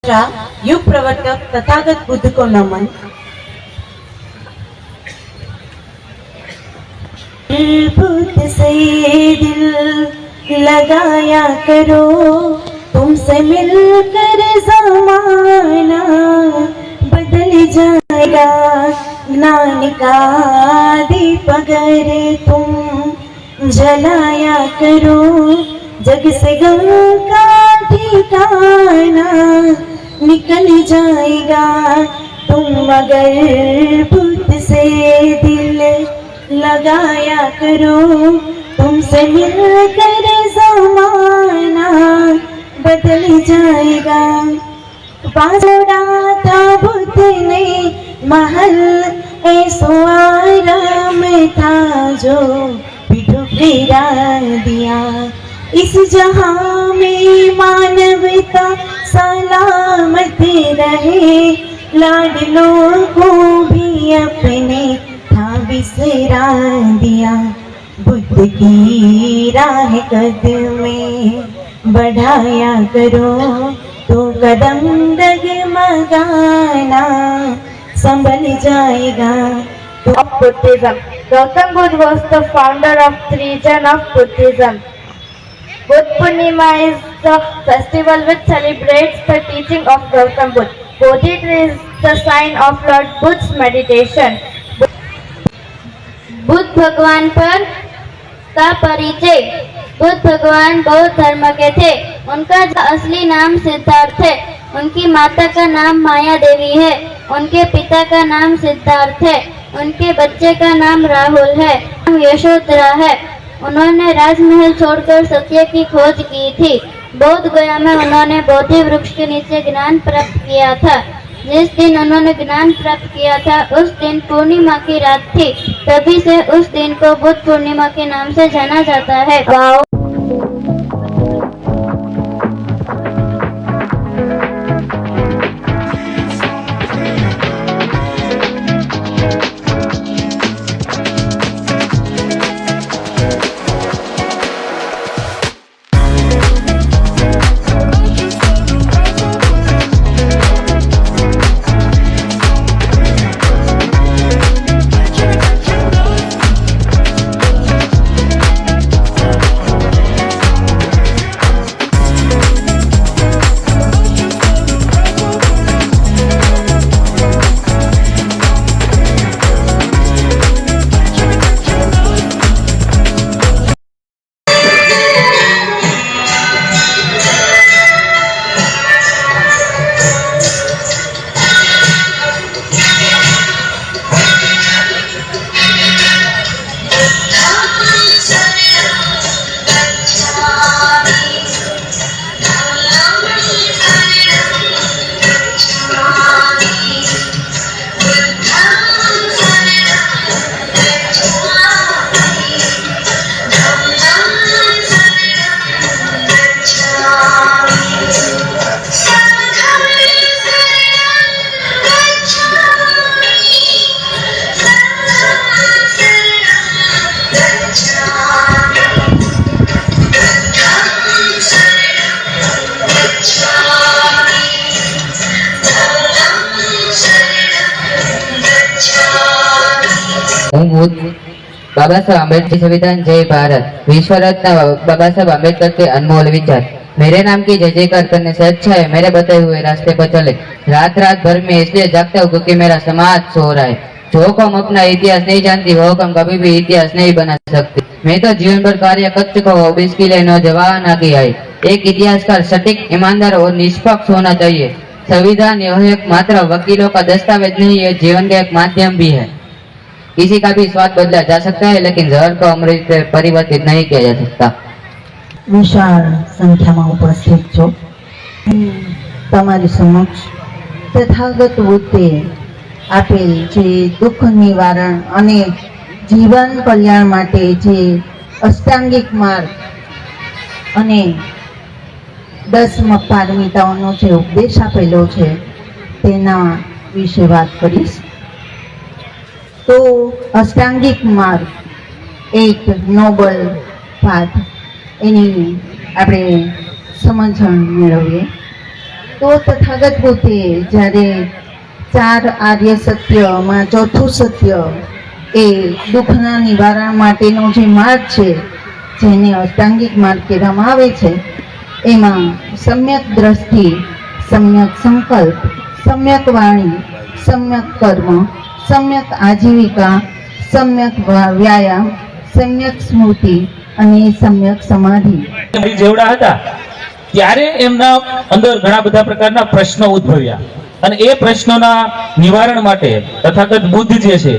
प्रतिष्ठा युग प्रवर्तक तथागत बुद्ध को नमन। बुद्ध से दिल लगाया करो, तुमसे मिलकर ज़माना बदल जाएगा। ज्ञान का दीप अगर तुम जलाया करो, जग से गम का ठिकाना निकल जाएगा। तुम अगर बुद्ध से दिल लगाया करो, तुमसे मिलकर ज़माना बदल जाएगा। बांसुरा था बुद्ध ने महल, ऐसो आराम था जो बिठुरा दिया। इस जहां में मानवता सलामत रहे, लाडलों को भी अपने था बिसरा दिया। बुद्ध की राह कदमें बढ़ाया करो, तो कदम डगमगाना संभल जाएगा। Of Buddhism. Gautam Buddha was the founder of the religion of Buddhism. Buddha Purnima is the festival which celebrates the teaching of Gautam Buddha. Bodhi tree is the sign of Lord Buddha's meditation. Buddha भगवान पर का परिचय। बुद्ध भगवान बौद्ध धर्म के थे। उनका असली नाम सिद्धार्थ है। उनकी माता का नाम माया देवी है। उनके पिता का नाम सिद्धार्थ है। उनके बच्चे का नाम राहुल है। यशोधरा है। उन्होंने राजमहल छोड़कर सत्य की खोज की थी। बौद्ध गया में उन्होंने बोधि वृक्ष के नीचे ज्ञान प्राप्त किया था। जिस दिन उन्होंने ज्ञान प्राप्त किया था उस दिन पूर्णिमा की रात थी। तभी से उस दिन को बुद्ध पूर्णिमा के नाम से जाना जाता है। હું ભૂત બાબા સાહેબ अम्बेडकर संविधान जय भारत। विश्व रत्न बाबा साहब अम्बेडकर के अनमोल विचार। मेरे नाम की जय जयकार करने से अच्छा है मेरे बताए हुए रास्ते पर चले। रात रात भर में इसलिए जागता हूँ क्योंकि मेरा समाज सो रहा है। जो कौम अपना इतिहास नहीं जानती वो कौम कभी भी इतिहास नहीं बना सकती। मैं तो जीवन भर कार्य कर चुका हूँ, अब इसके लिए नौजवान आगे आए। एक इतिहासकार सटीक, ईमानदार और निष्पक्ष होना चाहिए। संविधान यह एक मात्र वकीलों का दस्तावेज नहीं है, जीवन का एक माध्यम भी है। किसी का भी स्वाद बदला जा सकता है लेकिन जहर को अमृत से परिवर्तित नहीं किया जा सकता। विशाल संख्या में उपस्थित छो तमारी समक्ष तथागत बुद्धे आपेल जे दुख निवारण अने जीवन कल्याण माटे जे अष्टांगिक मार्ग अने 10 पारमिताओनो जे उपदेश आपेलो छे तेना विषे बात करीश। तो अष्टांगिक मार्ग एक नोबल पाथ एनी आपणे समझण मेळवीए। તો તથાગત પોતે જ્યારે ચાર આર્ય સત્યમાં ચોથું સત્ય એ દુઃખના નિવારણ માટેનો જે માર્ગ છે, જેને અષ્ટાંગિક માર્ગ કહેવામાં આવે છે, એમાં સમ્યક દ્રષ્ટિ, સમ્યક સંકલ્પ, સમ્યક વાણી, સમ્યક કર્મ, સમ્યક આજીવિકા, સમ્યક વ્યાયામ, સમ્યક સ્મૃતિ અને સમ્યક સમાધિ. જેવડા હતા ત્યારે એમના અંદર ઘણા બધા પ્રકારના પ્રશ્નો ઉદ્ભવ્યા અને એ પ્રશ્નોના નિવારણ માટે તથાગત બુદ્ધ જે છે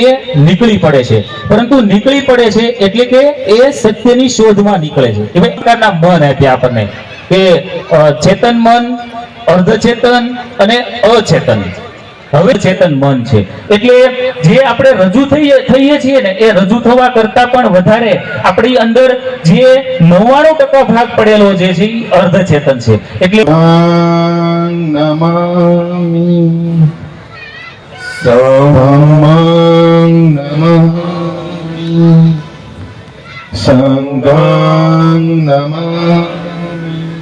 એ નીકળી પડે છે. પરંતુ નીકળી પડે છે એટલે કે એ સત્યની શોધમાં નીકળે છે. એ પ્રકારના મન આપ્યા આપણને કે ચેતન મન, અર્ધચેતન અને અચેતન. હવે ચેતન મન છે એટલે જે આપણે રજૂ થઈએ છીએ ને એ રજૂ થવા કરતા પણ વધારે આપણી અંદર જે 99% ભાગ પડેલો જે છે એ અર્ધચેતન છે. એટલે નમામિ સૌમં નમામિ સંઘં નમામિ